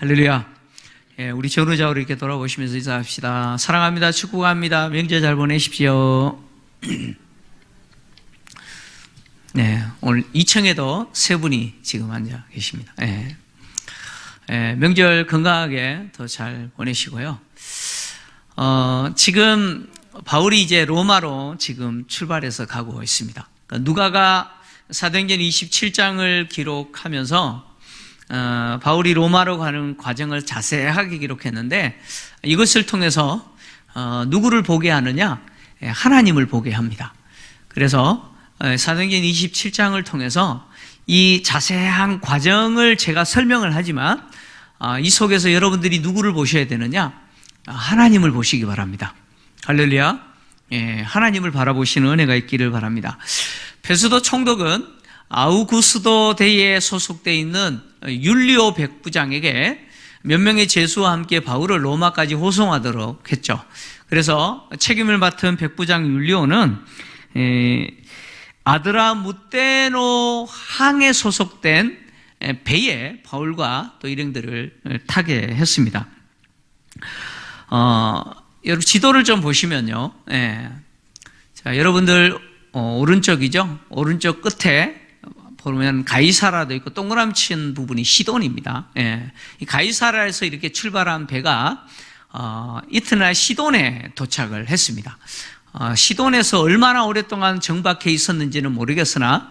할렐루야. 우리 전우자로 이렇게 돌아보시면서 인사합시다. 사랑합니다. 축복합니다. 명절 잘 보내십시오. 네, 오늘 2층에도 세 분이 지금 앉아 계십니다. 명절 건강하게 더 잘 보내시고요. 지금 바울이 이제 로마로 지금 출발해서 가고 있습니다. 그러니까 누가가 사도행전 27장을 기록하면서 바울이 로마로 가는 과정을 자세하게 기록했는데, 이것을 통해서 누구를 보게 하느냐? 하나님을 보게 합니다. 그래서 사도행전 27장을 통해서 이 자세한 과정을 제가 설명을 하지만, 이 속에서 여러분들이 누구를 보셔야 되느냐? 하나님을 보시기 바랍니다. 할렐루야. 하나님을 바라보시는 은혜가 있기를 바랍니다. 베스도 총독은 아우구스도 대에 소속되어 있는 율리오 백부장에게 몇 명의 제수와 함께 바울을 로마까지 호송하도록 했죠. 그래서 책임을 맡은 백부장 율리오는 아드라무테노 항에 소속된 배에 바울과 또 일행들을 타게 했습니다. 여러분 지도를 좀 보시면요. 자, 여러분들 오른쪽이죠. 오른쪽 끝에 보면 가이사라도 있고 동그라미 친 부분이 시돈입니다. 이 가이사라에서 이렇게 출발한 배가 이튿날 시돈에 도착을 했습니다. 시돈에서 얼마나 오랫동안 정박해 있었는지는 모르겠으나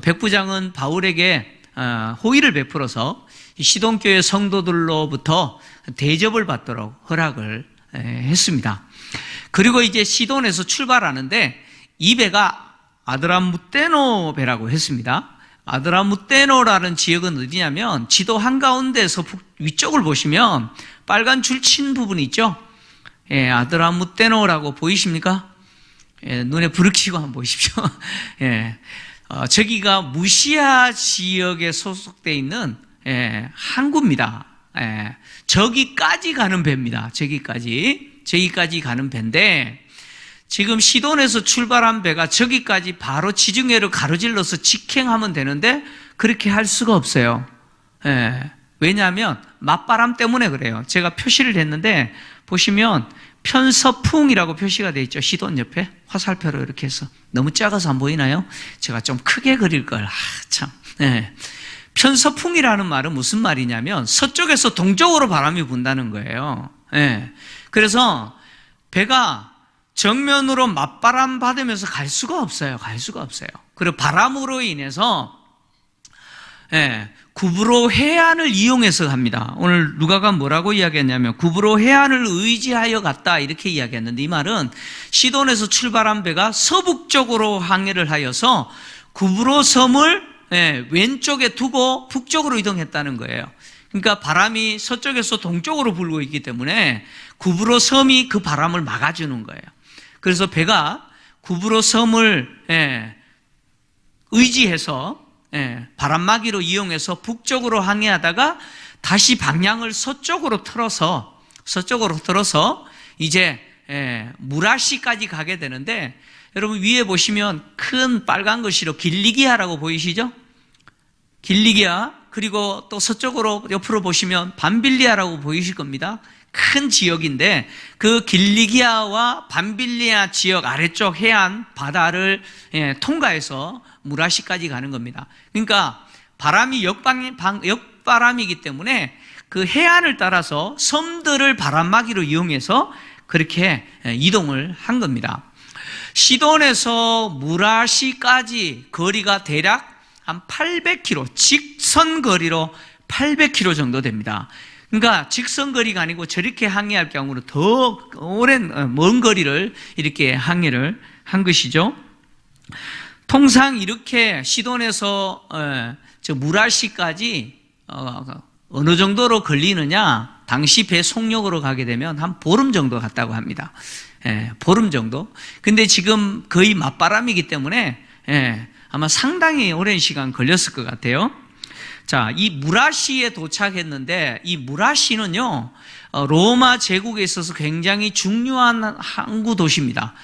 백부장은 바울에게 호의를 베풀어서 시돈교회 성도들로부터 대접을 받도록 허락을 했습니다. 그리고 이제 시돈에서 출발하는데 이 배가 아드라무테노 배라고 했습니다. 아드라무테노라는 지역은 어디냐면 지도 한가운데에서 위쪽을 보시면 빨간 줄 친 부분이 있죠. 아드라무테노라고 보이십니까? 눈에 불을 켜고 한번 보십시오. 저기가 무시아 지역에 소속되어 있는 항구입니다. 저기까지 가는 배입니다. 저기까지 가는 배인데, 지금 시돈에서 출발한 배가 저기까지 바로 지중해를 가로질러서 직행하면 되는데 그렇게 할 수가 없어요. 왜냐하면 맞바람 때문에 그래요. 제가 표시를 했는데 보시면 편서풍이라고 표시가 되어 있죠. 시돈 옆에 화살표로 이렇게 해서. 너무 작아서 안 보이나요? 제가 좀 크게 그릴 걸. 참. 편서풍이라는 말은 무슨 말이냐면 서쪽에서 동쪽으로 바람이 분다는 거예요. 그래서 배가 정면으로 맞바람 받으면서 갈 수가 없어요. 그리고 바람으로 인해서 구브로 해안을 이용해서 갑니다. 오늘 누가가 뭐라고 이야기했냐면 구브로 해안을 의지하여 갔다 이렇게 이야기했는데, 이 말은 시돈에서 출발한 배가 서북쪽으로 항해를 하여서 구브로 섬을 왼쪽에 두고 북쪽으로 이동했다는 거예요. 그러니까 바람이 서쪽에서 동쪽으로 불고 있기 때문에 구브로 섬이 그 바람을 막아주는 거예요. 그래서 배가 구브로 섬을 의지해서 바람막이로 이용해서 북쪽으로 항해하다가 다시 방향을 서쪽으로 틀어서 이제 무라시까지 가게 되는데, 여러분 위에 보시면 큰 빨간 글씨로 길리기아라고 보이시죠? 길리기아. 그리고 또 서쪽으로 옆으로 보시면 밤빌리아라고 보이실 겁니다. 큰 지역인데 그 길리기아와 밤빌리아 지역 아래쪽 해안 바다를 통과해서 무라시까지 가는 겁니다. 그러니까 바람이 역바람이기 때문에 그 해안을 따라서 섬들을 바람막이로 이용해서 그렇게 이동을 한 겁니다. 시돈에서 무라시까지 거리가 대략 한 800km, 직선 거리로 800km 정도 됩니다. 그러니까 직선 거리가 아니고 저렇게 항해할 경우는 더 오랜 먼 거리를 이렇게 항해를 한 것이죠. 통상 이렇게 시돈에서 저 무라시까지 어느 정도로 걸리느냐? 당시 배 속력으로 가게 되면 한 보름 정도 갔다고 합니다. 보름 정도. 근데 지금 거의 맞바람이기 때문에 아마 상당히 오랜 시간 걸렸을 것 같아요. 자, 이 무라시에 도착했는데, 이 무라시는요, 로마 제국에 있어서 굉장히 중요한 항구 도시입니다.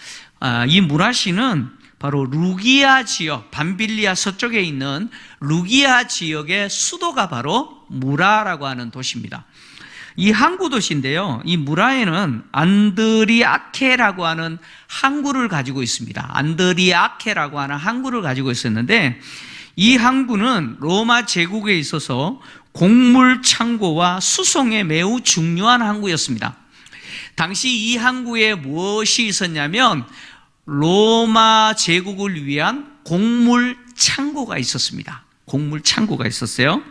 이 무라시는 바로 루기아 지역, 밤빌리아 서쪽에 있는 루기아 지역의 수도가 바로 무라라고 하는 도시입니다. 이 항구 도시인데요. 이 무라에는 안드리아케라고 하는 항구를 가지고 있습니다. 안드리아케라고 하는 항구를 가지고 있었는데, 이 항구는 로마 제국에 있어서 곡물 창고와 수송에 매우 중요한 항구였습니다. 당시 이 항구에 무엇이 있었냐면 로마 제국을 위한 곡물 창고가 있었습니다. 곡물 창고가 있었어요.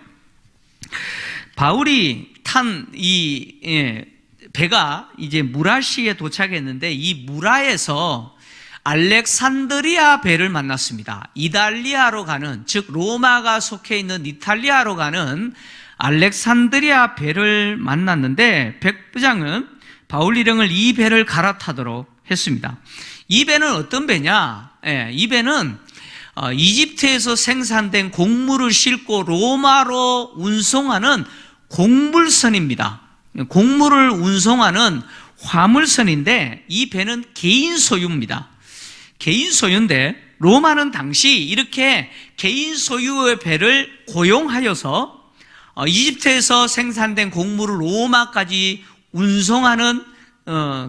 바울이 탄 이 배가 이제 무라시에 도착했는데, 이 무라에서 알렉산드리아 배를 만났습니다. 이탈리아로 가는, 즉 로마가 속해 있는 이탈리아로 가는 알렉산드리아 배를 만났는데, 백부장은 바울 일행을 이 배를 갈아타도록 했습니다. 이 배는 어떤 배냐? 이 배는 이집트에서 생산된 곡물을 싣고 로마로 운송하는 곡물선입니다. 곡물을 운송하는 화물선인데, 이 배는 개인 소유입니다. 개인 소유인데, 로마는 당시 이렇게 개인 소유의 배를 고용하여서 이집트에서 생산된 곡물을 로마까지 운송하는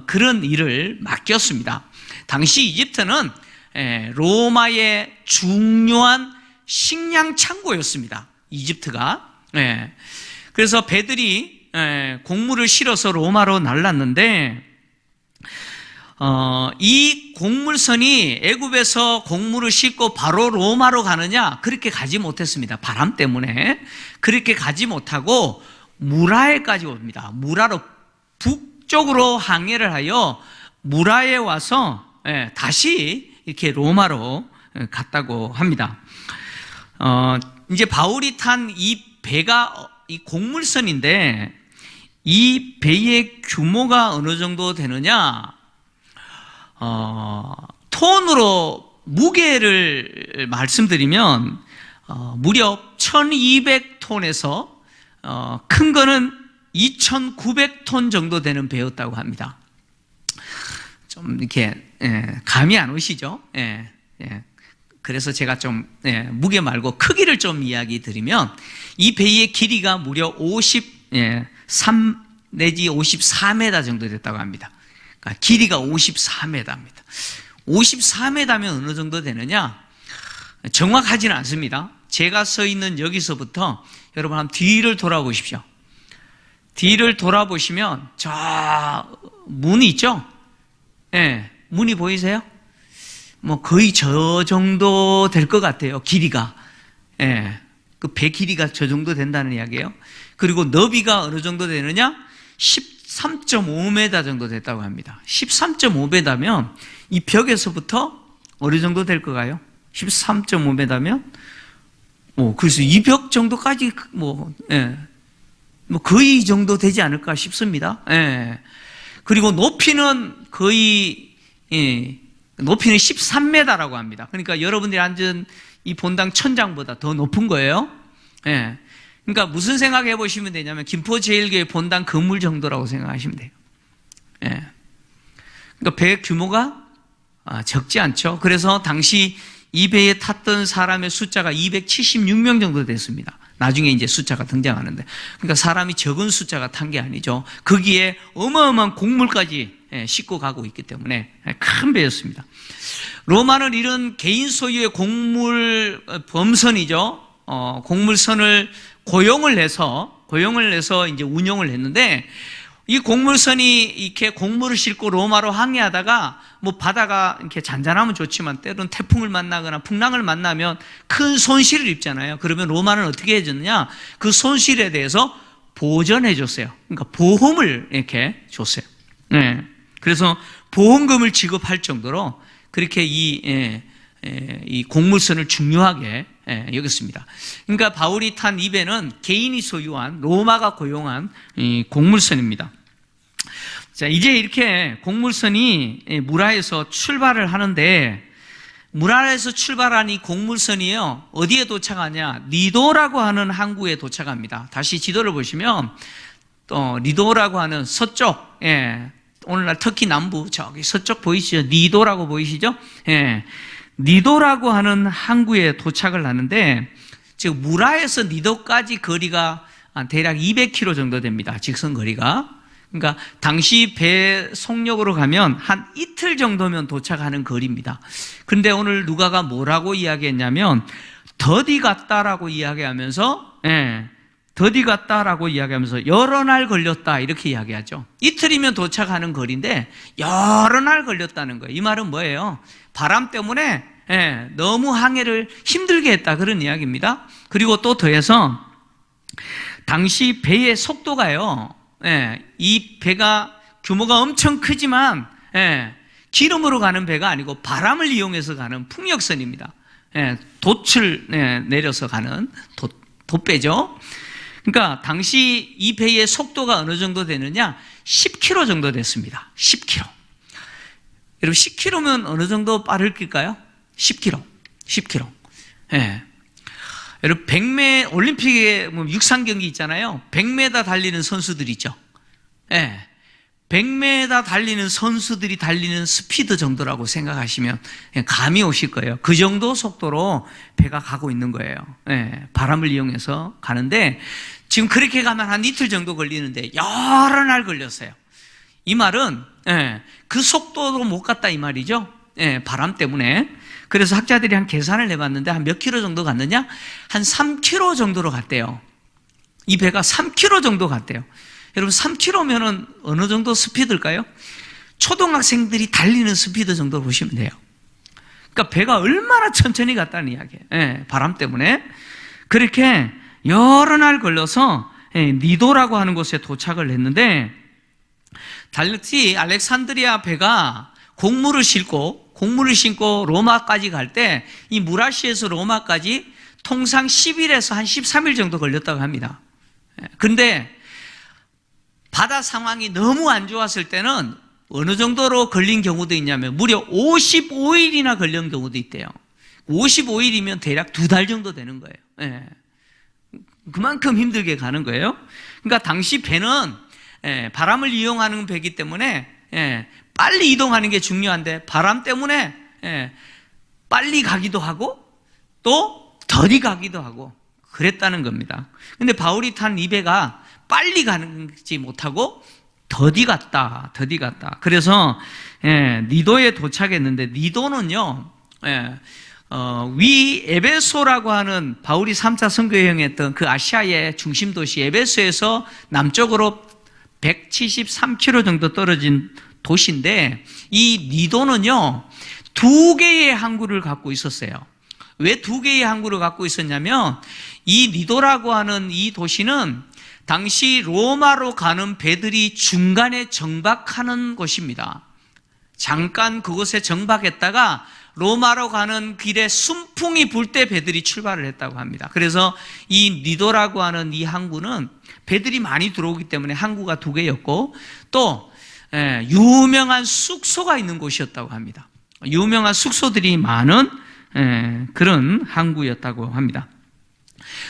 그런 일을 맡겼습니다. 당시 이집트는 로마의 중요한 식량 창고였습니다. 이집트가. 그래서 배들이 곡물을 실어서 로마로 날랐는데, 이 곡물선이 애굽에서 곡물을 싣고 바로 로마로 가느냐? 그렇게 가지 못했습니다. 바람 때문에. 그렇게 가지 못하고 무라에까지 옵니다. 무라로 북쪽으로 항해를 하여 무라에 와서 다시 이렇게 로마로 갔다고 합니다. 이제 바울이 탄 이 배가 이 곡물선인데, 이 배의 규모가 어느 정도 되느냐? 톤으로 무게를 말씀드리면 무려 1200톤에서 큰 거는 2900톤 정도 되는 배였다고 합니다. 좀 이렇게 감이 안 오시죠? 그래서 제가 좀 무게 말고 크기를 좀 이야기 드리면, 이 배의 길이가 무려 53 내지 54m 정도 됐다고 합니다. 그러니까 길이가 54m입니다. 54m면 어느 정도 되느냐? 정확하지는 않습니다. 제가 서 있는 여기서부터 여러분 한번 뒤를 돌아보십시오. 뒤를 돌아보시면 저 문이 있죠? 문이 보이세요? 뭐 거의 저 정도 될 것 같아요. 길이가. 그 배 길이가 저 정도 된다는 이야기예요. 그리고 너비가 어느 정도 되느냐? 13.5m 정도 됐다고 합니다. 13.5m면 이 벽에서부터 어느 정도 될 거가요? 13.5m면 그래서 이 벽 정도까지 거의 이 정도 되지 않을까 싶습니다. 그리고 높이는 거의 높이는 13m라고 합니다. 그러니까 여러분들이 앉은 이 본당 천장보다 더 높은 거예요. 그러니까 무슨 생각해 보시면 되냐면 김포제일교회 본당 건물 정도라고 생각하시면 돼요. 그러니까 배 규모가 적지 않죠. 그래서 당시 이 배에 탔던 사람의 숫자가 276명 정도 됐습니다. 나중에 이제 숫자가 등장하는데, 그러니까 사람이 적은 숫자가 탄 게 아니죠. 거기에 어마어마한 곡물까지 싣고 가고 있기 때문에 큰 배였습니다. 로마는 이런 개인 소유의 곡물 범선이죠. 곡물선을 고용을 해서 이제 운영을 했는데, 이 곡물선이 이렇게 곡물을 싣고 로마로 항해하다가 뭐 바다가 이렇게 잔잔하면 좋지만 때로는 태풍을 만나거나 풍랑을 만나면 큰 손실을 입잖아요. 그러면 로마는 어떻게 해줬느냐? 그 손실에 대해서 보전해 줬어요. 그러니까 보험을 이렇게 줬어요. 그래서 보험금을 지급할 정도로 그렇게 이 곡물선을 중요하게 여겼습니다. 그러니까 바울이 탄 이 배는 개인이 소유한, 로마가 고용한 이 곡물선입니다. 자, 이제 이렇게 곡물선이 무라에서 출발을 하는데, 무라에서 출발한 이 곡물선이요, 어디에 도착하냐? 리도라고 하는 항구에 도착합니다. 다시 지도를 보시면 또 리도라고 하는 서쪽, 오늘날 터키 남부 저기 서쪽 보이시죠? 리도라고 보이시죠? 니도라고 하는 항구에 도착을 하는데, 지금 무라에서 니도까지 거리가 대략 200km 정도 됩니다. 직선 거리가. 그러니까 당시 배 속력으로 가면 한 이틀 정도면 도착하는 거리입니다. 그런데 오늘 누가가 뭐라고 이야기했냐면 더디 갔다라고 이야기하면서, 더디 갔다라고 이야기하면서 여러 날 걸렸다 이렇게 이야기하죠. 이틀이면 도착하는 거리인데 여러 날 걸렸다는 거예요. 이 말은 뭐예요? 바람 때문에 너무 항해를 힘들게 했다 그런 이야기입니다. 그리고 또 더해서 당시 배의 속도가요, 이 배가 규모가 엄청 크지만 기름으로 가는 배가 아니고 바람을 이용해서 가는 풍력선입니다. 돛을 내려서 가는 돛배죠. 그러니까 당시 이 배의 속도가 어느 정도 되느냐? 10km 정도 됐습니다. 10km. 여러분 10km면 어느 정도 빠를까요? 10km. 10km. 여러분 100m 올림픽에 육상 경기 있잖아요. 100m 달리는 선수들 있죠. 100m 달리는 선수들이 달리는 스피드 정도라고 생각하시면 감이 오실 거예요. 그 정도 속도로 배가 가고 있는 거예요. 바람을 이용해서 가는데 지금 그렇게 가면 한 이틀 정도 걸리는데 여러 날 걸렸어요. 이 말은 그 속도로 못 갔다 이 말이죠. 바람 때문에. 그래서 학자들이 한 계산을 해봤는데 한 몇 킬로 정도 갔느냐? 한 3km 정도로 갔대요. 이 배가 3km 정도 갔대요. 여러분 3km면은 어느 정도 스피드일까요? 초등학생들이 달리는 스피드 정도 보시면 돼요. 그러니까 배가 얼마나 천천히 갔다는 이야기예요. 바람 때문에. 그렇게 여러 날 걸려서 니도라고 하는 곳에 도착을 했는데, 당시 알렉산드리아 배가 곡물을 싣고 로마까지 갈 때 이 무라시에서 로마까지 통상 10일에서 한 13일 정도 걸렸다고 합니다. 근데 바다 상황이 너무 안 좋았을 때는 어느 정도로 걸린 경우도 있냐면 무려 55일이나 걸린 경우도 있대요. 55일이면 대략 2달 정도 되는 거예요. 그만큼 힘들게 가는 거예요. 그러니까 당시 배는 바람을 이용하는 배이기 때문에 빨리 이동하는 게 중요한데 바람 때문에 빨리 가기도 하고 또 더디 가기도 하고 그랬다는 겁니다. 근데 바울이 탄 이 배가 빨리 가지 못하고 더디 갔다. 그래서 니도에 도착했는데, 니도는요 위 에베소라고 하는 바울이 3차 선교 여행했던 그 아시아의 중심 도시 에베소에서 남쪽으로 173km 정도 떨어진 도시인데, 이 니도는요 2개의 항구를 갖고 있었어요. 왜 2개의 항구를 갖고 있었냐면, 이 니도라고 하는 이 도시는 당시 로마로 가는 배들이 중간에 정박하는 곳입니다. 잠깐 그곳에 정박했다가 로마로 가는 길에 순풍이 불 때 배들이 출발을 했다고 합니다. 그래서 이 니도라고 하는 이 항구는 배들이 많이 들어오기 때문에 항구가 2개였고, 또 유명한 숙소가 있는 곳이었다고 합니다. 유명한 숙소들이 많은 그런 항구였다고 합니다.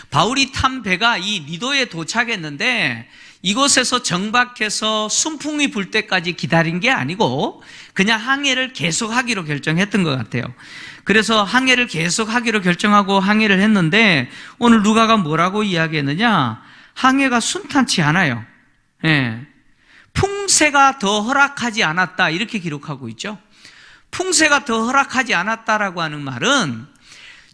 바울이 탄 배가 이 니도에 도착했는데 이곳에서 정박해서 순풍이 불 때까지 기다린 게 아니고 그냥 항해를 계속하기로 결정했던 것 같아요. 그래서 항해를 계속하기로 결정하고 항해를 했는데, 오늘 누가가 뭐라고 이야기했느냐? 항해가 순탄치 않아요. 풍세가 더 허락하지 않았다 이렇게 기록하고 있죠. 풍세가 더 허락하지 않았다라고 하는 말은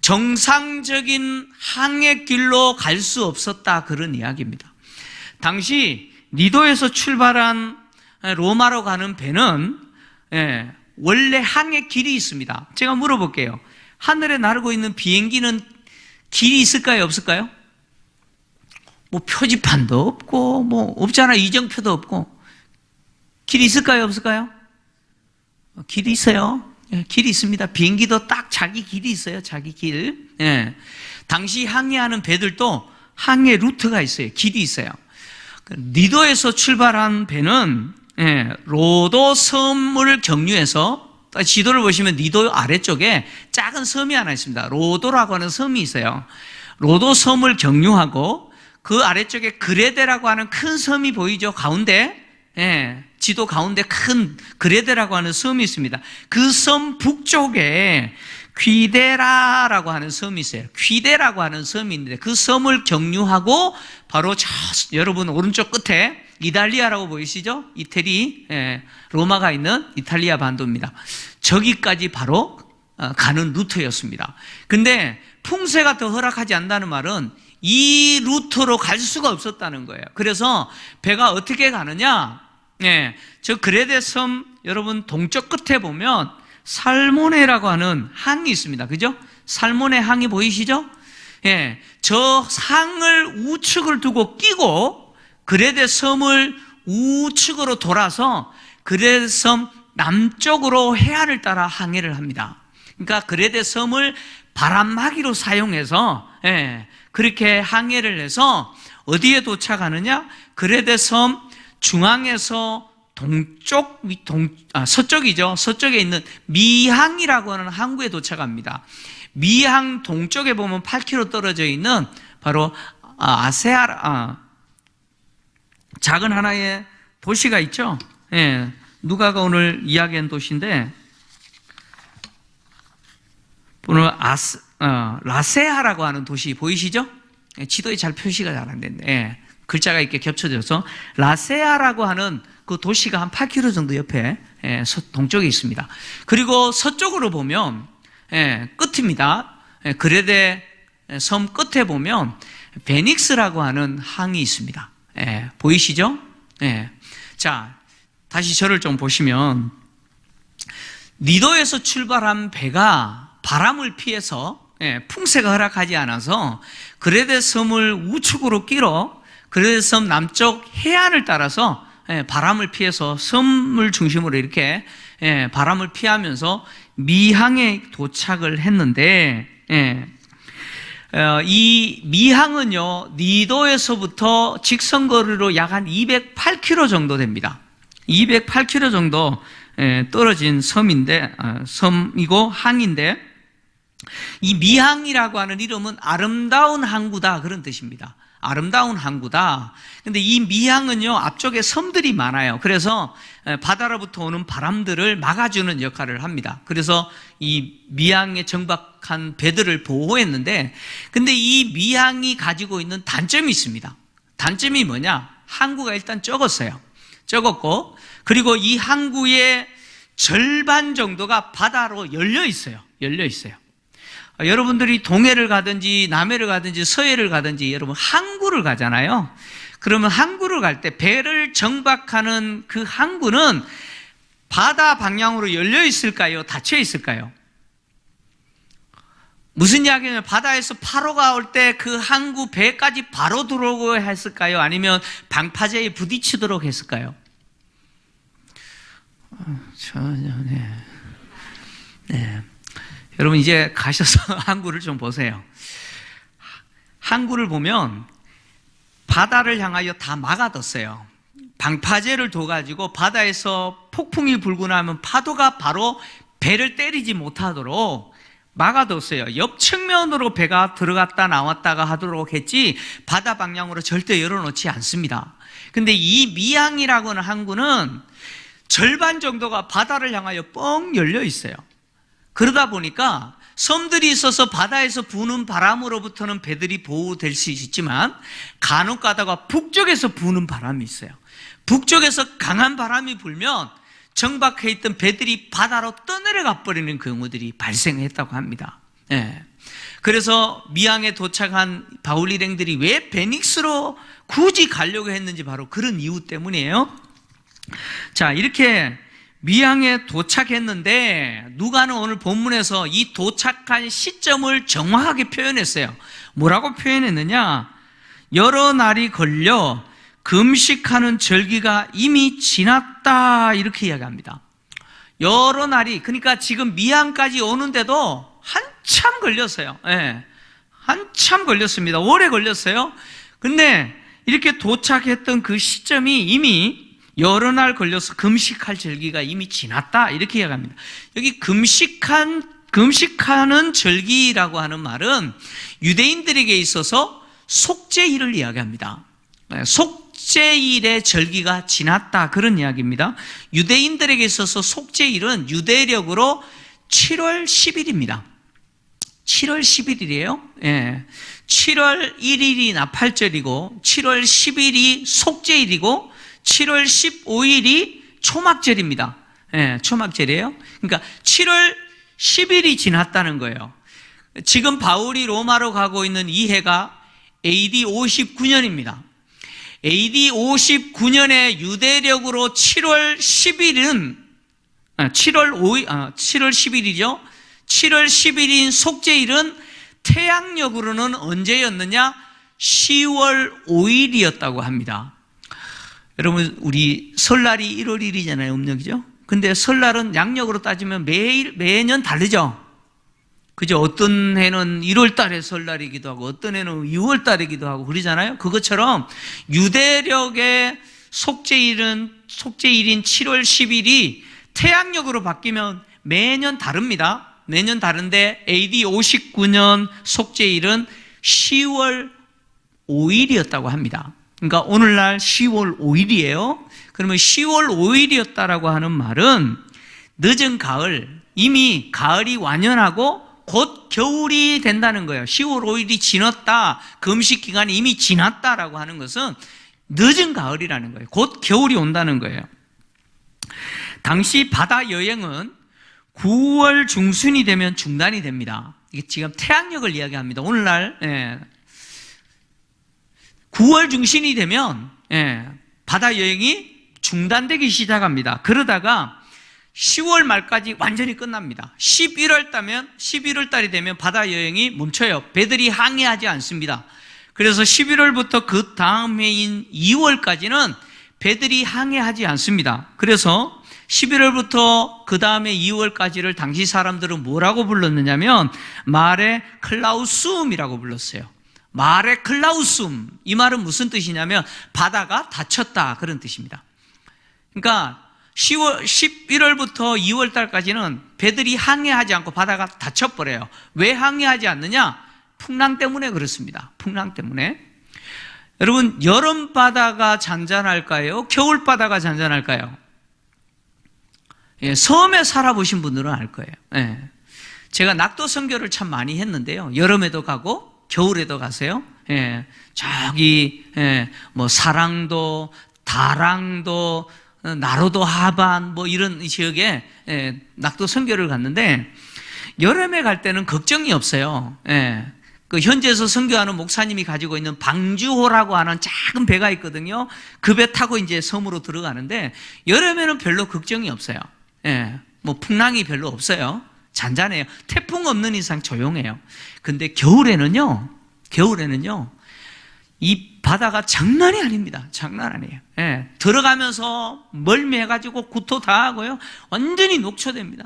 정상적인 항해길로 갈 수 없었다 그런 이야기입니다. 당시 니도에서 출발한 로마로 가는 배는 원래 항해길이 있습니다. 제가 물어볼게요. 하늘에 날고 있는 비행기는 길이 있을까요? 없을까요? 뭐 표지판도 없고 뭐 없잖아요. 이정표도 없고. 길이 있을까요? 없을까요? 길이 있어요. 길이 있습니다. 비행기도 딱 자기 길이 있어요. 자기 길. 당시 항해하는 배들도 항해 루트가 있어요. 길이 있어요. 니도에서 출발한 배는 로도 섬을 경유해서, 지도를 보시면 니도 아래쪽에 작은 섬이 하나 있습니다. 로도라고 하는 섬이 있어요. 로도 섬을 경유하고 그 아래쪽에 그레데라고 하는 큰 섬이 보이죠? 가운데. 지도 가운데 큰 그레데라고 하는 섬이 있습니다. 그 섬 북쪽에 퀴데라라고 하는 섬이 있어요. 퀴데라고 하는 섬이 있는데 그 섬을 경유하고 바로 여러분 오른쪽 끝에 이탈리아라고 보이시죠? 이태리, 로마가 있는 이탈리아 반도입니다. 저기까지 바로 가는 루트였습니다. 근데 풍세가 더 허락하지 않는다는 말은 이 루트로 갈 수가 없었다는 거예요. 그래서 배가 어떻게 가느냐? 저 그레데 섬 여러분 동쪽 끝에 보면 살모네라고 하는 항이 있습니다. 그죠? 살모네 항이 보이시죠? 저 항을 우측을 두고 끼고 그레데 섬을 우측으로 돌아서 그레데 섬 남쪽으로 해안을 따라 항해를 합니다. 그러니까 그레데 섬을 바람막이로 사용해서 그렇게 항해를 해서 어디에 도착하느냐? 그레데 섬 중앙에서 서쪽이죠. 서쪽에 있는 미항이라고 하는 항구에 도착합니다. 미항 동쪽에 보면 8km 떨어져 있는 바로 작은 하나의 도시가 있죠. 누가가 오늘 이야기한 도시인데 오늘 라세하라고 하는 도시 보이시죠? 지도에 잘 표시가 잘 안 됐네. 글자가 이렇게 겹쳐져서 라세하라고 하는 그 도시가 한 8km 정도 옆에 동쪽에 있습니다. 그리고 서쪽으로 보면 끝입니다. 그레데 섬 끝에 보면 베닉스라고 하는 항이 있습니다. 보이시죠? 자, 다시 저를 좀 보시면 니도에서 출발한 배가 바람을 피해서 풍세가 허락하지 않아서 그레데 섬을 우측으로 끼러 그레데 섬 남쪽 해안을 따라서 바람을 피해서 섬을 중심으로 이렇게 바람을 피하면서 미항에 도착을 했는데 이 미항은요 니도에서부터 직선거리로 약 한 208km 정도 됩니다. 208km 정도 떨어진 섬이고 항인데 이 미항이라고 하는 이름은 아름다운 항구다 그런 뜻입니다. 아름다운 항구다. 근데 이 미항은요 앞쪽에 섬들이 많아요. 그래서 바다로부터 오는 바람들을 막아주는 역할을 합니다. 그래서 이 미항에 정박한 배들을 보호했는데 근데 이 미항이 가지고 있는 단점이 있습니다. 단점이 뭐냐? 항구가 일단 적었어요. 적었고 그리고 이 항구의 절반 정도가 바다로 열려 있어요. 여러분들이 동해를 가든지 남해를 가든지 서해를 가든지 여러분 항구를 가잖아요. 그러면 항구를 갈 때 배를 정박하는 그 항구는 바다 방향으로 열려 있을까요? 닫혀 있을까요? 무슨 이야기냐면 바다에서 파도가 올 때 그 항구 배까지 바로 들어오고 했을까요? 아니면 방파제에 부딪히도록 했을까요? 네. 여러분 이제 가셔서 항구를 좀 보세요. 항구를 보면 바다를 향하여 다 막아뒀어요. 방파제를 둬가지고 바다에서 폭풍이 불고 나면 파도가 바로 배를 때리지 못하도록 막아뒀어요. 옆 측면으로 배가 들어갔다 나왔다가 하도록 했지 바다 방향으로 절대 열어놓지 않습니다. 근데 이 미항이라고 하는 항구는 절반 정도가 바다를 향하여 뻥 열려 있어요. 그러다 보니까 섬들이 있어서 바다에서 부는 바람으로부터는 배들이 보호될 수 있지만 간혹 가다가 북쪽에서 부는 바람이 있어요. 북쪽에서 강한 바람이 불면 정박해 있던 배들이 바다로 떠내려가 버리는 경우들이 발생했다고 합니다. 그래서 미항에 도착한 바울 일행들이 왜 베닉스로 굳이 가려고 했는지 바로 그런 이유 때문이에요. 자, 이렇게 미항에 도착했는데 누가는 오늘 본문에서 이 도착한 시점을 정확하게 표현했어요. 뭐라고 표현했느냐? 여러 날이 걸려 금식하는 절기가 이미 지났다 이렇게 이야기합니다. 여러 날이, 그러니까 지금 미항까지 오는데도 한참 걸렸어요. 한참 걸렸습니다. 오래 걸렸어요. 근데 이렇게 도착했던 그 시점이 이미 여러 날 걸려서 금식할 절기가 이미 지났다 이렇게 이야기합니다. 여기 금식하는 절기라고 하는 말은 유대인들에게 있어서 속죄일을 이야기합니다. 속죄일의 절기가 지났다 그런 이야기입니다. 유대인들에게 있어서 속죄일은 유대력으로 7월 10일입니다. 7월 10일이에요. 예. 7월 1일이 나팔절이고 7월 10일이 속죄일이고 7월 15일이 초막절입니다. 예, 초막절이에요. 그러니까 7월 10일이 지났다는 거예요. 지금 바울이 로마로 가고 있는 이 해가 AD 59년입니다. AD 59년의 유대력으로 7월 10일은 7월 10일이죠. 7월 10일인 속죄일은 태양력으로는 언제였느냐? 10월 5일이었다고 합니다. 여러분, 우리 설날이 1월 1일이잖아요, 음력이죠? 근데 설날은 양력으로 따지면 매년 다르죠? 그죠? 어떤 해는 1월 달에 설날이기도 하고, 어떤 해는 6월 달이기도 하고, 그러잖아요? 그것처럼 유대력의 속죄일인 7월 10일이 태양력으로 바뀌면 매년 다릅니다. 매년 다른데 AD 59년 속죄일은 10월 5일이었다고 합니다. 그러니까 오늘날 10월 5일이에요. 그러면 10월 5일이었다라고 하는 말은 늦은 가을, 이미 가을이 완연하고 곧 겨울이 된다는 거예요. 10월 5일이 지났다, 금식 기간이 이미 지났다라고 하는 것은 늦은 가을이라는 거예요. 곧 겨울이 온다는 거예요. 당시 바다 여행은 9월 중순이 되면 중단이 됩니다. 이게 지금 태양력을 이야기합니다. 오늘날 9월 중순이 되면 바다 여행이 중단되기 시작합니다. 그러다가 10월 말까지 완전히 끝납니다. 11월 달이 되면 바다 여행이 멈춰요. 배들이 항해하지 않습니다. 그래서 11월부터 그 다음 해인 2월까지는 배들이 항해하지 않습니다. 그래서 11월부터 그 다음에 2월까지를 당시 사람들은 뭐라고 불렀느냐면 마레 클라우스움이라고 불렀어요. 마레 클라우스움, 이 말은 무슨 뜻이냐면 바다가 닫혔다, 그런 뜻입니다. 그러니까 11월부터 2월 달까지는 배들이 항해하지 않고 바다가 닫혀버려요. 왜 항해하지 않느냐? 풍랑 때문에 그렇습니다. 풍랑 때문에. 여러분, 여름 바다가 잔잔할까요? 겨울 바다가 잔잔할까요? 섬에 살아보신 분들은 알 거예요. 제가 낙도 선교를 참 많이 했는데요. 여름에도 가고 겨울에도 가세요. 저기 뭐 사랑도, 다랑도, 나로도 하반 뭐 이런 지역에 낙도 선교를 갔는데 여름에 갈 때는 걱정이 없어요. 그 현지에서 선교하는 목사님이 가지고 있는 방주호라고 하는 작은 배가 있거든요. 그 배 타고 이제 섬으로 들어가는데 여름에는 별로 걱정이 없어요. 뭐 풍랑이 별로 없어요. 잔잔해요. 태풍 없는 이상 조용해요. 근데 겨울에는요, 이 바다가 장난이 아닙니다. 장난 아니에요. 들어가면서 멀미해가지고 구토 다 하고요. 완전히 녹초됩니다.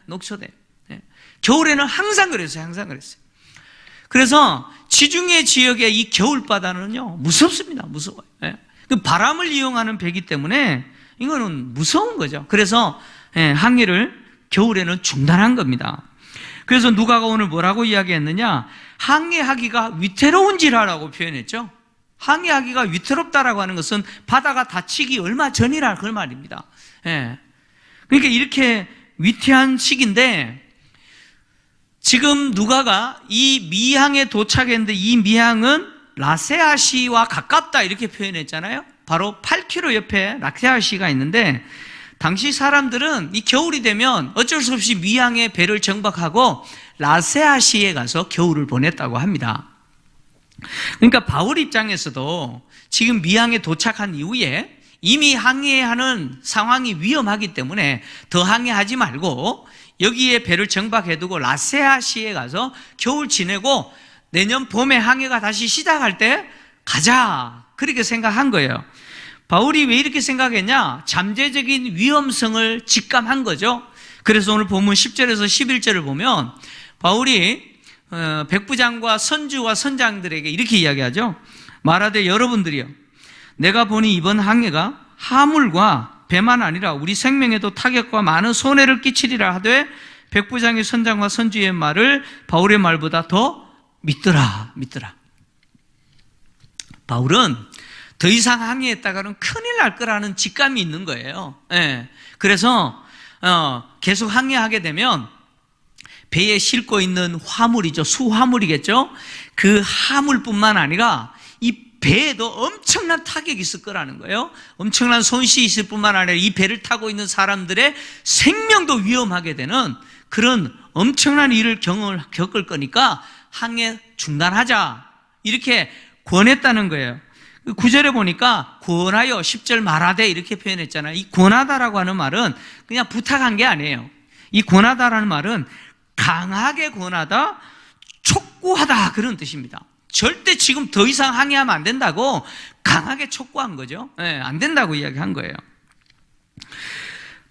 녹초돼요. 겨울에는 항상 그랬어요. 항상 그랬어요. 그래서 지중해 지역의 이 겨울 바다는요, 무섭습니다. 무서워요. 그 바람을 이용하는 배기 때문에 이거는 무서운 거죠. 그래서 항해를 겨울에는 중단한 겁니다. 그래서 누가가 오늘 뭐라고 이야기했느냐? 항해하기가 위태로운지라라고 표현했죠. 항해하기가 위태롭다라고 하는 것은 바다가 닫히기 얼마 전이라 그 말입니다. 그러니까 이렇게 위태한 시기인데 지금 누가가 이 미항에 도착했는데 이 미항은 라세아시와 가깝다 이렇게 표현했잖아요. 바로 8km 옆에 라세아시가 있는데 당시 사람들은 이 겨울이 되면 어쩔 수 없이 미항에 배를 정박하고 라세아시에 가서 겨울을 보냈다고 합니다. 그러니까 바울 입장에서도 지금 미항에 도착한 이후에 이미 항해하는 상황이 위험하기 때문에 더 항해하지 말고 여기에 배를 정박해두고 라세아시에 가서 겨울 지내고 내년 봄에 항해가 다시 시작할 때 가자, 그렇게 생각한 거예요. 바울이 왜 이렇게 생각했냐? 잠재적인 위험성을 직감한 거죠. 그래서 오늘 본문 10절에서 11절을 보면 바울이 백부장과 선주와 선장들에게 이렇게 이야기하죠. 말하되 여러분들이요, 내가 보니 이번 항해가 하물과 배만 아니라 우리 생명에도 타격과 많은 손해를 끼치리라 하되 백부장의 선장과 선주의 말을 바울의 말보다 더 믿더라. 바울은 더 이상 항해했다가는 큰일 날 거라는 직감이 있는 거예요. 그래서 계속 항해하게 되면 배에 싣고 있는 화물이죠. 수화물이겠죠. 그 화물뿐만 아니라 이 배에도 엄청난 타격이 있을 거라는 거예요. 엄청난 손실이 있을 뿐만 아니라 이 배를 타고 있는 사람들의 생명도 위험하게 되는 그런 엄청난 일을 겪을 거니까 항해 중단하자 이렇게 권했다는 거예요. 9절에 보니까 권하여 10절 말하되 이렇게 표현했잖아요. 이 권하다라고 하는 말은 그냥 부탁한 게 아니에요. 이 권하다라는 말은 강하게 권하다, 촉구하다 그런 뜻입니다. 절대 지금 더 이상 항해하면 안 된다고 강하게 촉구한 거죠. 안 된다고 이야기한 거예요.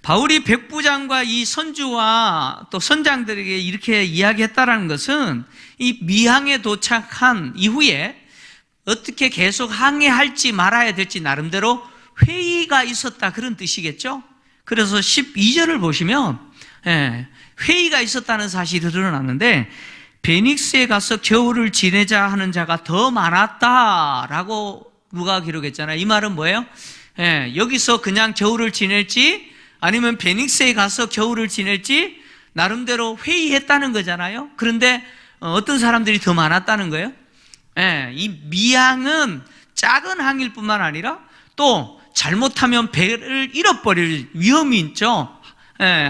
바울이 백부장과 이 선주와 또 선장들에게 이렇게 이야기했다라는 것은 이 미항에 도착한 이후에 어떻게 계속 항해할지 말아야 될지 나름대로 회의가 있었다 그런 뜻이겠죠. 그래서 12절을 보시면 회의가 있었다는 사실이 드러나는데 베닉스에 가서 겨울을 지내자 하는 자가 더 많았다라고 누가 기록했잖아요. 이 말은 뭐예요? 여기서 그냥 겨울을 지낼지 아니면 베닉스에 가서 겨울을 지낼지 나름대로 회의했다는 거잖아요. 그런데 어떤 사람들이 더 많았다는 거예요? 이 미항은 작은 항일 뿐만 아니라 또 잘못하면 배를 잃어버릴 위험이 있죠.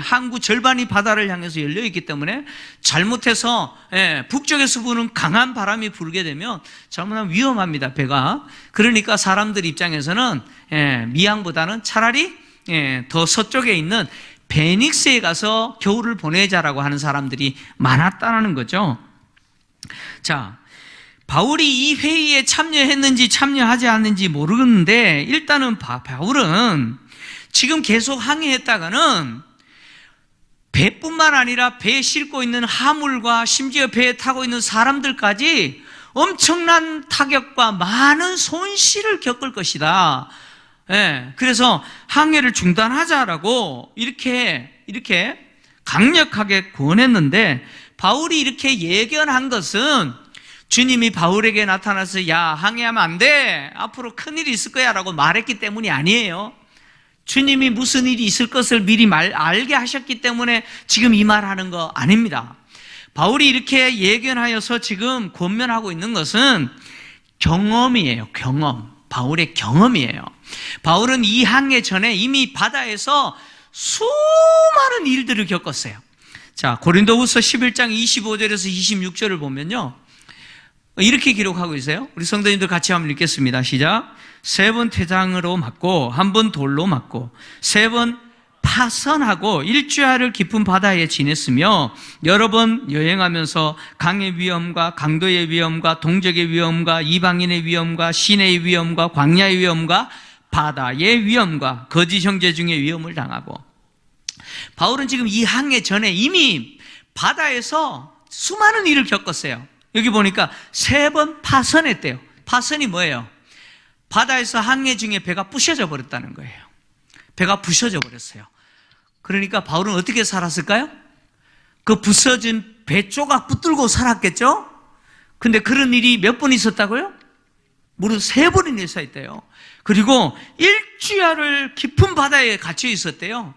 항구 절반이 바다를 향해서 열려있기 때문에 잘못해서 북쪽에서 부는 강한 바람이 불게 되면 잘못하면 위험합니다, 배가. 그러니까 사람들 입장에서는 미항보다는 차라리 더 서쪽에 있는 베닉스에 가서 겨울을 보내자라고 하는 사람들이 많았다는 거죠. 자, 바울이 이 회의에 참여했는지 참여하지 않는지 모르겠는데 일단은 바울은 지금 계속 항해했다가는 배뿐만 아니라 배에 싣고 있는 화물과 심지어 배에 타고 있는 사람들까지 엄청난 타격과 많은 손실을 겪을 것이다. 그래서 항해를 중단하자라고 이렇게 강력하게 권했는데 바울이 이렇게 예견한 것은 주님이 바울에게 나타나서 야 항해하면 안 돼 앞으로 큰일이 있을 거야 라고 말했기 때문이 아니에요. 주님이 무슨 일이 있을 것을 미리 알게 하셨기 때문에 지금 이 말하는 거 아닙니다. 바울이 이렇게 예견하여서 지금 권면하고 있는 것은 경험이에요. 바울의 경험이에요. 바울은 이 항해 전에 이미 바다에서 수많은 일들을 겪었어요. 자, 고린도후서 11장 25절에서 26절을 보면요 이렇게 기록하고 있어요. 우리 성도님들 같이 한번 읽겠습니다. 시작. 3번 퇴장으로 맞고 1번 돌로 맞고 3번 파선하고 일주야를 깊은 바다에 지냈으며 여러 번 여행하면서 강의 위험과 강도의 위험과 동적의 위험과 이방인의 위험과 시내의 위험과 광야의 위험과 바다의 위험과 거짓 형제 중의 위험을 당하고 바울은 지금 이 항해 전에 이미 바다에서 수많은 일을 겪었어요. 여기 보니까 3번 파선했대요. 파선이 뭐예요? 바다에서 항해 중에 배가 부셔져 버렸다는 거예요. 배가 부셔져 버렸어요. 그러니까 바울은 어떻게 살았을까요? 그 부서진 배 조각 붙들고 살았겠죠? 근데 그런 일이 몇 번 있었다고요? 무려 3번이나 있었대요. 그리고 일주야를 깊은 바다에 갇혀 있었대요.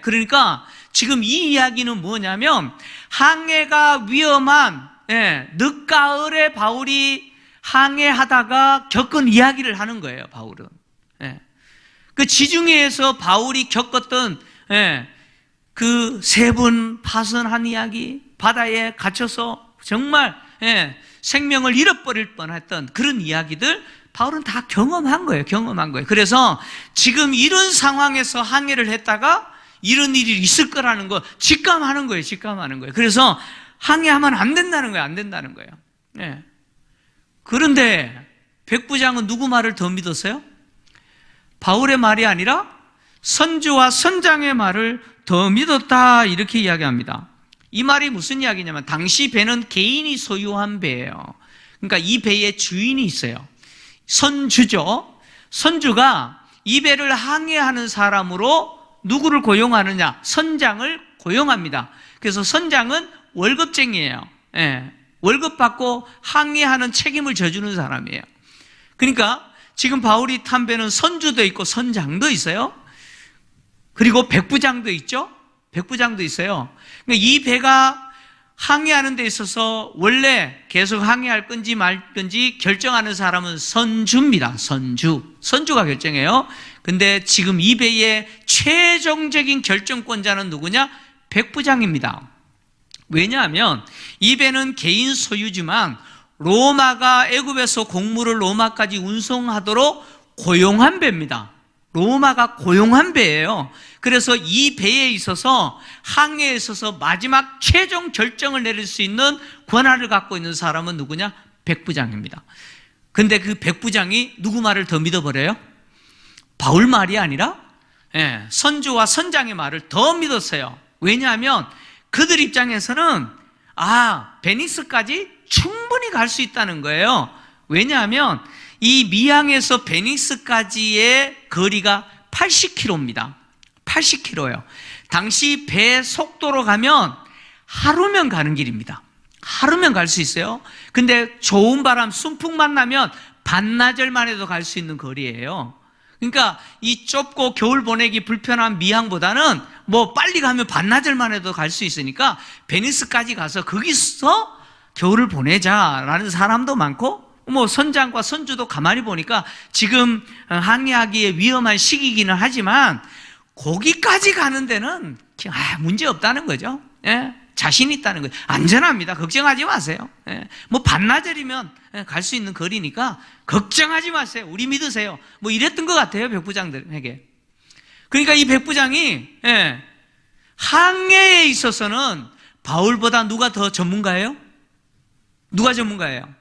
그러니까 지금 이 이야기는 뭐냐면 항해가 위험한 늦가을에 바울이 항해하다가 겪은 이야기를 하는 거예요. 바울은 그 지중해에서 바울이 겪었던 그 3번 파선한 이야기, 바다에 갇혀서 정말 생명을 잃어버릴 뻔했던 그런 이야기들 바울은 다 경험한 거예요. 그래서 지금 이런 상황에서 항해를 했다가 이런 일이 있을 거라는 거 직감하는 거예요. 그래서 항해하면 안 된다는 거예요. 그런데 백부장은 누구 말을 더 믿었어요? 바울의 말이 아니라 선주와 선장의 말을 더 믿었다 이렇게 이야기합니다. 이 말이 무슨 이야기냐면 당시 배는 개인이 소유한 배예요. 그러니까 이 배에 주인이 있어요. 선주죠. 선주가 이 배를 항해하는 사람으로 누구를 고용하느냐? 선장을 고용합니다. 그래서 선장은 월급쟁이에요. 월급 받고 항해하는 책임을 져주는 사람이에요. 그러니까 지금 바울이 탄 배는 선주도 있고 선장도 있어요. 그리고 백부장도 있죠. 백부장도 있어요. 그러니까 이 배가 항해하는 데 있어서 원래 계속 항해할 건지 말 건지 결정하는 사람은 선주입니다. 선주가 결정해요. 근데 지금 이 배의 최종적인 결정권자는 누구냐? 백부장입니다. 왜냐하면 이 배는 개인 소유지만 로마가 애굽에서 곡물을 로마까지 운송하도록 고용한 배입니다. 로마가 고용한 배예요. 그래서 이 배에 있어서 항해에 있어서 마지막 최종 결정을 내릴 수 있는 권한을 갖고 있는 사람은 누구냐? 백부장입니다. 근데 그 백부장이 누구 말을 더 믿어버려요? 바울 말이 아니라 선주와 선장의 말을 더 믿었어요. 왜냐하면 그들 입장에서는 베니스까지 충분히 갈 수 있다는 거예요. 왜냐하면 이 미항에서 베니스까지의 거리가 80km입니다. 80km예요. 당시 배 속도로 가면 하루면 가는 길입니다. 하루면 갈 수 있어요. 근데 좋은 바람, 순풍만 나면 반나절만 해도 갈 수 있는 거리예요. 그러니까 이 좁고 겨울 보내기 불편한 미항보다는 빨리 가면 반나절만 해도 갈 수 있으니까 베니스까지 가서 거기서 겨울을 보내자라는 사람도 많고, 선장과 선주도 가만히 보니까 지금 항해하기에 위험한 시기이기는 하지만 거기까지 가는 데는 문제 없다는 거죠. 자신 있다는 거죠. 안전합니다. 걱정하지 마세요. 반나절이면 갈 수 있는 거리니까 걱정하지 마세요. 우리 믿으세요. 이랬던 것 같아요, 백부장들에게. 그러니까 이 백부장이 항해에 있어서는 바울보다 누가 더 전문가예요? 누가 전문가예요?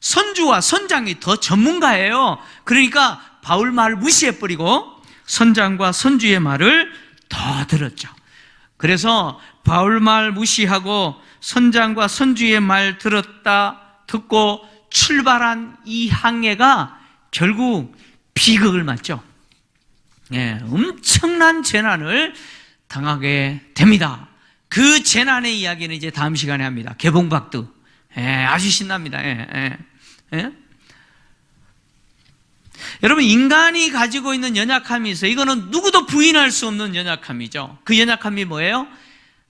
선주와 선장이 더 전문가예요. 그러니까 바울 말을 무시해버리고 선장과 선주의 말을 더 들었죠. 그래서 바울 말 무시하고 선장과 선주의 말 듣고 출발한 이 항해가 결국 비극을 맞죠. 엄청난 재난을 당하게 됩니다. 그 재난의 이야기는 이제 다음 시간에 합니다. 개봉박두. 아주 신납니다. 여러분, 인간이 가지고 있는 연약함이 있어요. 이거는 누구도 부인할 수 없는 연약함이죠. 그 연약함이 뭐예요?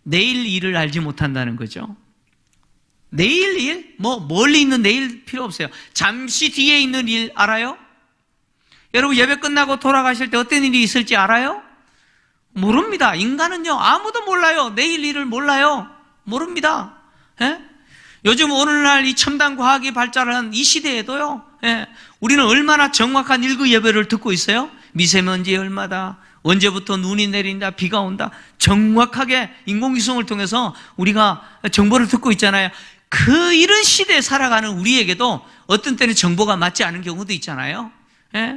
내일 일을 알지 못한다는 거죠. 내일 일? 멀리 있는 내일 필요 없어요. 잠시 뒤에 있는 일 알아요? 여러분, 예배 끝나고 돌아가실 때 어떤 일이 있을지 알아요? 모릅니다. 인간은요, 아무도 몰라요. 내일 일을 몰라요. 모릅니다. 요즘 오늘날 이 첨단 과학이 발달한 이 시대에도요, 우리는 얼마나 정확한 일구 예배를 듣고 있어요? 미세먼지 얼마다, 언제부터 눈이 내린다, 비가 온다, 정확하게 인공위성을 통해서 우리가 정보를 듣고 있잖아요. 이런 시대에 살아가는 우리에게도 어떤 때는 정보가 맞지 않은 경우도 있잖아요.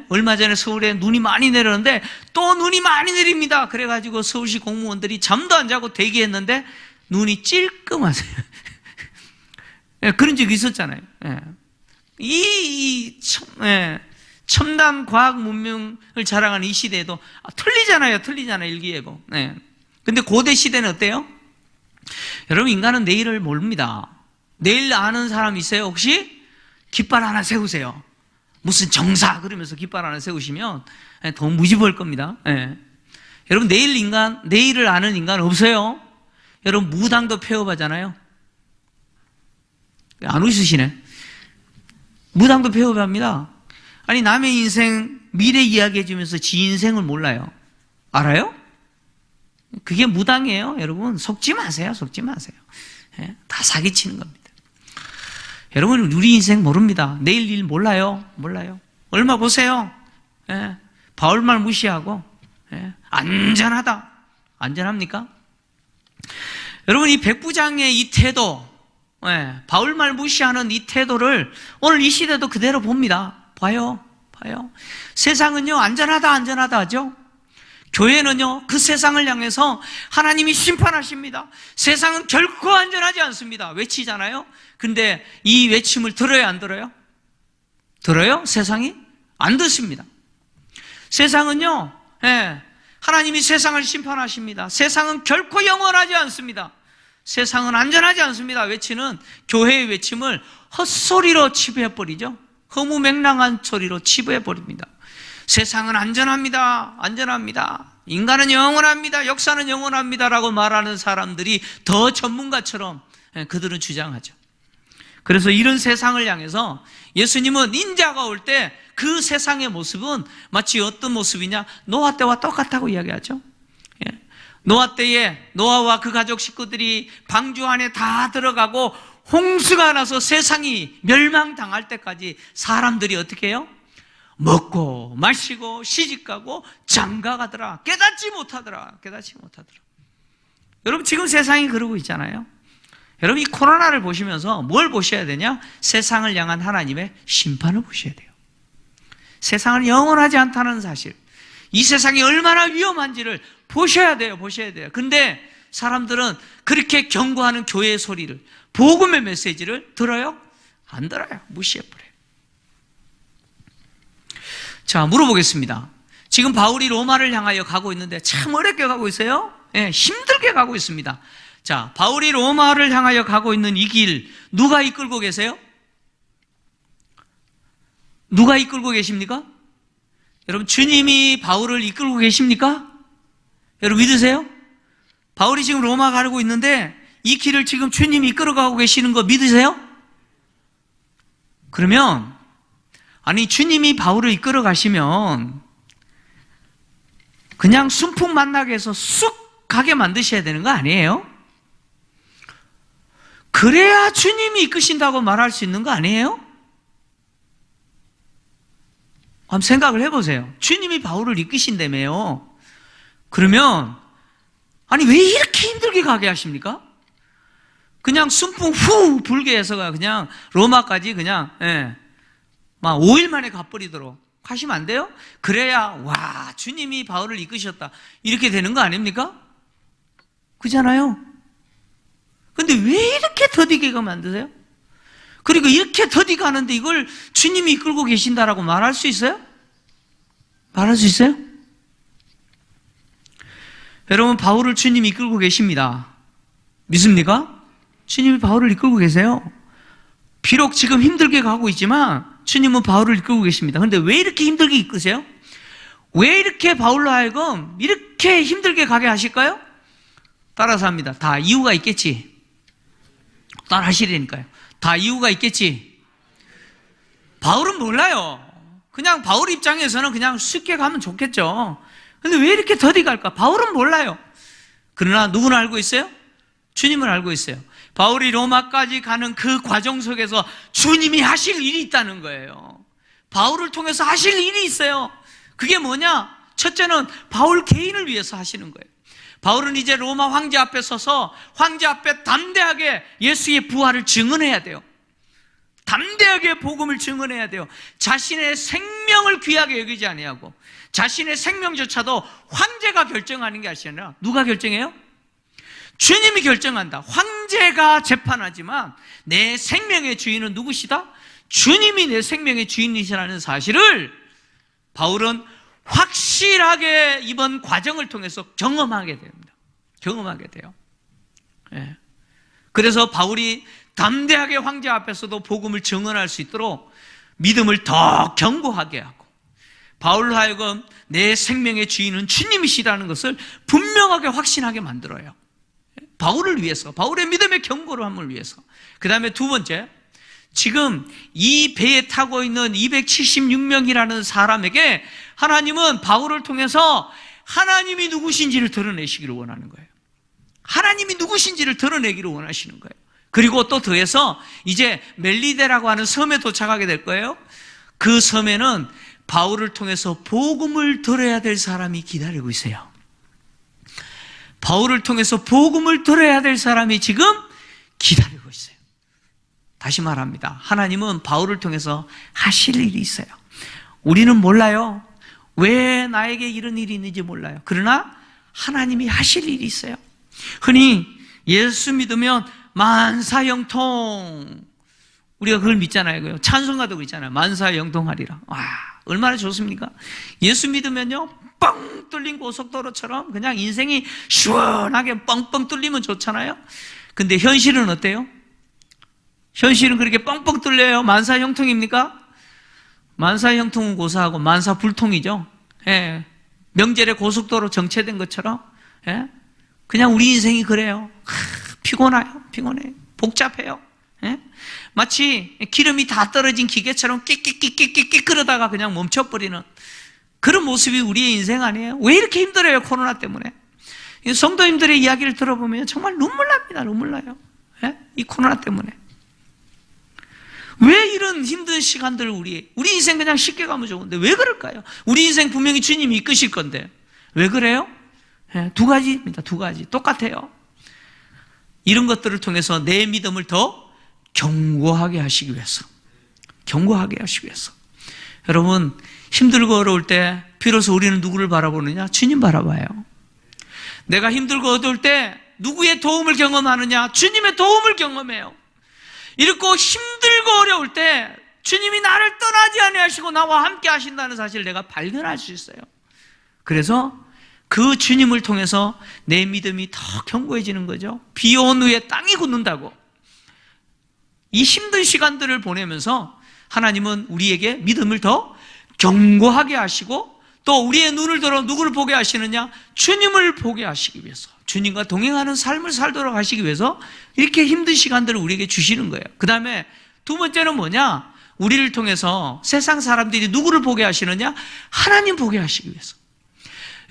얼마 전에 서울에 눈이 많이 내렸는데 또 눈이 많이 내립니다. 그래가지고 서울시 공무원들이 잠도 안 자고 대기했는데 눈이 찔끔하세요. 그런 적이 있었잖아요. 첨단 과학 문명을 자랑하는 이 시대에도 틀리잖아요. 일기예보. 근데 고대 시대는 어때요? 여러분, 인간은 내일을 모릅니다. 내일 아는 사람 있어요? 혹시? 깃발 하나 세우세요. 무슨 정사 그러면서 깃발 하나 세우시면 더 무지볼 겁니다. 여러분, 내일을 아는 인간 없어요. 여러분, 무당도 폐업하잖아요. 안 웃으시네. 무당도 폐업합니다. 아니, 남의 인생 미래 이야기해 주면서 지 인생을 몰라요. 알아요? 그게 무당이에요. 여러분, 속지 마세요. 다 사기치는 겁니다. 여러분, 우리 인생 모릅니다. 내일 일 몰라요. 얼마 보세요. 바울 말 무시하고 안전하다. 안전합니까? 여러분, 이 백부장의 이 태도, 바울 말 무시하는 이 태도를 오늘 이 시대도 그대로 봅니다. 봐요. 세상은요, 안전하다 하죠. 교회는요, 그 세상을 향해서 하나님이 심판하십니다. 세상은 결코 안전하지 않습니다. 외치잖아요. 근데 이 외침을 들어요, 안 들어요? 들어요? 세상이? 안 듣습니다. 세상은요, 하나님이 세상을 심판하십니다. 세상은 결코 영원하지 않습니다. 세상은 안전하지 않습니다. 외치는 교회의 외침을 헛소리로 치부해버리죠. 허무맹랑한 소리로 치부해버립니다. 세상은 안전합니다. 인간은 영원합니다. 역사는 영원합니다. 라고 말하는 사람들이 더 전문가처럼 그들은 주장하죠. 그래서 이런 세상을 향해서 예수님은 인자가 올 때 그 세상의 모습은 마치 어떤 모습이냐? 노아 때와 똑같다고 이야기하죠. 노아 때에 노아와 그 가족 식구들이 방주 안에 다 들어가고 홍수가 나서 세상이 멸망당할 때까지 사람들이 어떻게 해요? 먹고 마시고 시집가고 장가가더라. 깨닫지 못하더라. 여러분 지금 세상이 그러고 있잖아요. 여러분 이 코로나를 보시면서 뭘 보셔야 되냐? 세상을 향한 하나님의 심판을 보셔야 돼요. 세상은 영원하지 않다는 사실, 이 세상이 얼마나 위험한지를 보셔야 돼요. 근데 사람들은 그렇게 경고하는 교회의 소리를, 복음의 메시지를 들어요? 안 들어요. 무시해버려요. 자, 물어보겠습니다. 지금 바울이 로마를 향하여 가고 있는데 참 어렵게 가고 있어요. 힘들게 가고 있습니다. 자, 바울이 로마를 향하여 가고 있는 이 길 누가 이끌고 계세요? 누가 이끌고 계십니까? 여러분 주님이 바울을 이끌고 계십니까? 여러분 믿으세요? 바울이 지금 로마 가고 있는데 이 길을 지금 주님이 이끌어가고 계시는 거 믿으세요? 그러면 아니 주님이 바울을 이끌어 가시면 그냥 순풍 만나게 해서 쑥 가게 만드셔야 되는 거 아니에요? 그래야 주님이 이끄신다고 말할 수 있는 거 아니에요? 한번 생각을 해보세요. 주님이 바울을 이끄신다며요. 그러면 아니 왜 이렇게 힘들게 가게 하십니까? 그냥 순풍 후 불게 해서 그냥 로마까지 그냥 막 5일 만에 가버리도록 하시면 안 돼요? 그래야 와 주님이 바울을 이끄셨다 이렇게 되는 거 아닙니까? 그잖아요. 근데 왜 이렇게 더디게 가면 안 되세요? 그리고 이렇게 더디 가는데 이걸 주님이 이끌고 계신다라고 말할 수 있어요? 말할 수 있어요? 여러분 바울을 주님이 이끌고 계십니다. 믿습니까? 주님이 바울을 이끌고 계세요. 비록 지금 힘들게 가고 있지만 주님은 바울을 이끌고 계십니다. 그런데 왜 이렇게 힘들게 이끄세요? 왜 이렇게 바울로 하여금 이렇게 힘들게 가게 하실까요? 따라서 합니다. 다 이유가 있겠지. 따라 하시라니까요. 다 이유가 있겠지. 바울은 몰라요. 그냥 바울 입장에서는 그냥 쉽게 가면 좋겠죠. 근데 왜 이렇게 더디 갈까? 바울은 몰라요. 그러나 누구는 알고 있어요? 주님은 알고 있어요. 바울이 로마까지 가는 그 과정 속에서 주님이 하실 일이 있다는 거예요. 바울을 통해서 하실 일이 있어요. 그게 뭐냐? 첫째는 바울 개인을 위해서 하시는 거예요. 바울은 이제 로마 황제 앞에 서서 황제 앞에 담대하게 예수의 부활을 증언해야 돼요. 담대하게 복음을 증언해야 돼요. 자신의 생명을 귀하게 여기지 아니하고 자신의 생명조차도 황제가 결정하는 게 아니라 누가 결정해요? 주님이 결정한다. 황제가 재판하지만 내 생명의 주인은 누구시다? 주님이 내 생명의 주인이시라는 사실을 바울은 확실하게 이번 과정을 통해서 경험하게 됩니다. 경험하게 돼요. 그래서 바울이 담대하게 황제 앞에서도 복음을 증언할 수 있도록 믿음을 더 견고하게 하고 바울로 하여금 내 생명의 주인은 주님이시라는 것을 분명하게 확신하게 만들어요. 바울을 위해서, 바울의 믿음의 견고함을 위해서. 그 다음에 두 번째, 지금 이 배에 타고 있는 276명이라는 사람에게 하나님은 바울을 통해서 하나님이 누구신지를 드러내시기를 원하는 거예요. 하나님이 누구신지를 드러내기를 원하시는 거예요. 그리고 또 더해서 이제 멜리데라고 하는 섬에 도착하게 될 거예요. 그 섬에는 바울을 통해서 복음을 들어야 될 사람이 기다리고 있어요. 바울을 통해서 복음을 들어야 될 사람이 지금 기다리고 있어요. 다시 말합니다. 하나님은 바울을 통해서 하실 일이 있어요. 우리는 몰라요. 왜 나에게 이런 일이 있는지 몰라요. 그러나 하나님이 하실 일이 있어요. 흔히 예수 믿으면 만사형통, 우리가 그걸 믿잖아요. 찬송가도 있잖아요. 만사형통하리라. 와, 얼마나 좋습니까? 예수 믿으면요 뻥 뚫린 고속도로처럼 그냥 인생이 시원하게 뻥뻥 뚫리면 좋잖아요. 근데 현실은 어때요? 현실은 그렇게 뻥뻥 뚫려요? 만사형통입니까? 만사형통은 고사하고 만사불통이죠. 명절에 고속도로 정체된 것처럼 그냥 우리 인생이 그래요. 피곤해요. 피곤해요. 복잡해요. 예? 마치 기름이 다 떨어진 기계처럼 끽끽끽끽끽 그러다가 그냥 멈춰버리는 그런 모습이 우리의 인생 아니에요? 왜 이렇게 힘들어요? 코로나 때문에. 성도님들의 이야기를 들어보면 정말 눈물 납니다. 눈물 나요. 예? 이 코로나 때문에. 왜 이런 힘든 시간들을 우리 인생 그냥 쉽게 가면 좋은데 왜 그럴까요? 우리 인생 분명히 주님이 이끄실 건데 왜 그래요? 예, 두 가지입니다. 두 가지. 똑같아요. 이런 것들을 통해서 내 믿음을 더 견고하게 하시기 위해서. 견고하게 하시기 위해서. 여러분, 힘들고 어려울 때 비로소 우리는 누구를 바라보느냐? 주님 바라봐요. 내가 힘들고 어려울 때 누구의 도움을 경험하느냐? 주님의 도움을 경험해요. 이렇고 힘들고 어려울 때 주님이 나를 떠나지 아니하시고 나와 함께 하신다는 사실을 내가 발견할 수 있어요. 그래서 그 주님을 통해서 내 믿음이 더 견고해지는 거죠. 비 온 후에 땅이 굳는다고. 이 힘든 시간들을 보내면서 하나님은 우리에게 믿음을 더 견고하게 하시고 또 우리의 눈을 들어 누구를 보게 하시느냐? 주님을 보게 하시기 위해서, 주님과 동행하는 삶을 살도록 하시기 위해서 이렇게 힘든 시간들을 우리에게 주시는 거예요. 그 다음에 두 번째는 뭐냐? 우리를 통해서 세상 사람들이 누구를 보게 하시느냐? 하나님 보게 하시기 위해서.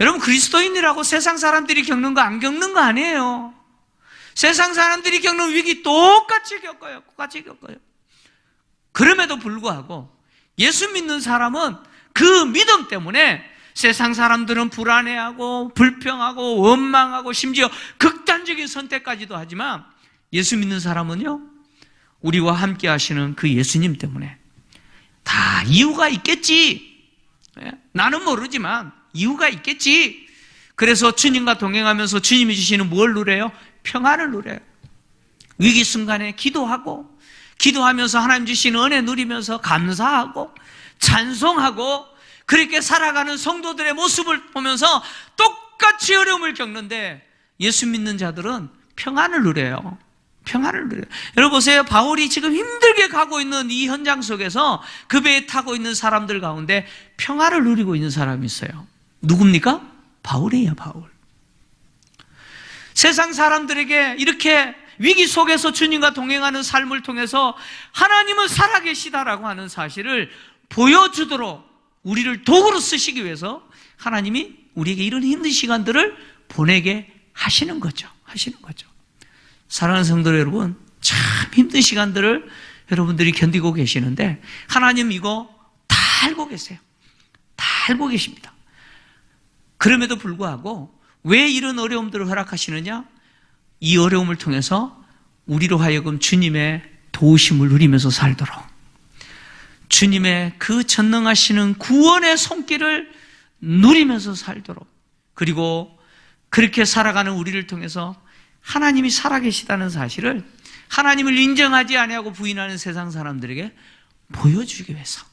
여러분, 그리스도인이라고 세상 사람들이 겪는 거 안 겪는 거 아니에요. 세상 사람들이 겪는 위기 똑같이 겪어요. 똑같이 겪어요. 그럼에도 불구하고 예수 믿는 사람은 그 믿음 때문에 세상 사람들은 불안해하고 불평하고 원망하고 심지어 극단적인 선택까지도 하지만 예수 믿는 사람은요, 우리와 함께 하시는 그 예수님 때문에 다 이유가 있겠지. 나는 모르지만 이유가 있겠지. 그래서 주님과 동행하면서 주님이 주시는 뭘 누려요? 평안을 누려요. 위기 순간에 기도하면서 하나님 주시는 은혜 누리면서 감사하고 찬송하고 그렇게 살아가는 성도들의 모습을 보면서 똑같이 어려움을 겪는데 예수 믿는 자들은 평안을 누려요. 평안을 누려요. 여러분 보세요. 바울이 지금 힘들게 가고 있는 이 현장 속에서 그 배에 타고 있는 사람들 가운데 평안을 누리고 있는 사람이 있어요. 누굽니까? 바울이에요. 바울. 세상 사람들에게 이렇게 위기 속에서 주님과 동행하는 삶을 통해서 하나님은 살아계시다라고 하는 사실을 보여주도록 우리를 도구로 쓰시기 위해서 하나님이 우리에게 이런 힘든 시간들을 보내게 하시는 거죠. 사랑하는 성도 여러분, 참 힘든 시간들을 여러분들이 견디고 계시는데 하나님 이거 다 알고 계세요. 다 알고 계십니다. 그럼에도 불구하고 왜 이런 어려움들을 허락하시느냐? 이 어려움을 통해서 우리로 하여금 주님의 도우심을 누리면서 살도록, 주님의 그 전능하시는 구원의 손길을 누리면서 살도록, 그리고 그렇게 살아가는 우리를 통해서 하나님이 살아계시다는 사실을 하나님을 인정하지 아니하고 부인하는 세상 사람들에게 보여주기 위해서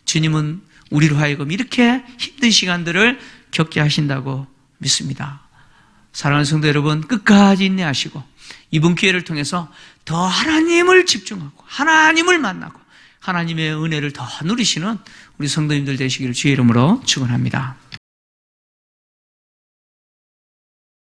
주님은 우리로 하여금 이렇게 힘든 시간들을 겪게 하신다고 믿습니다. 사랑하는 성도 여러분, 끝까지 인내하시고 이번 기회를 통해서 더 하나님을 집중하고 하나님을 만나고 하나님의 은혜를 더 누리시는 우리 성도님들 되시기를 주의 이름으로 축원합니다.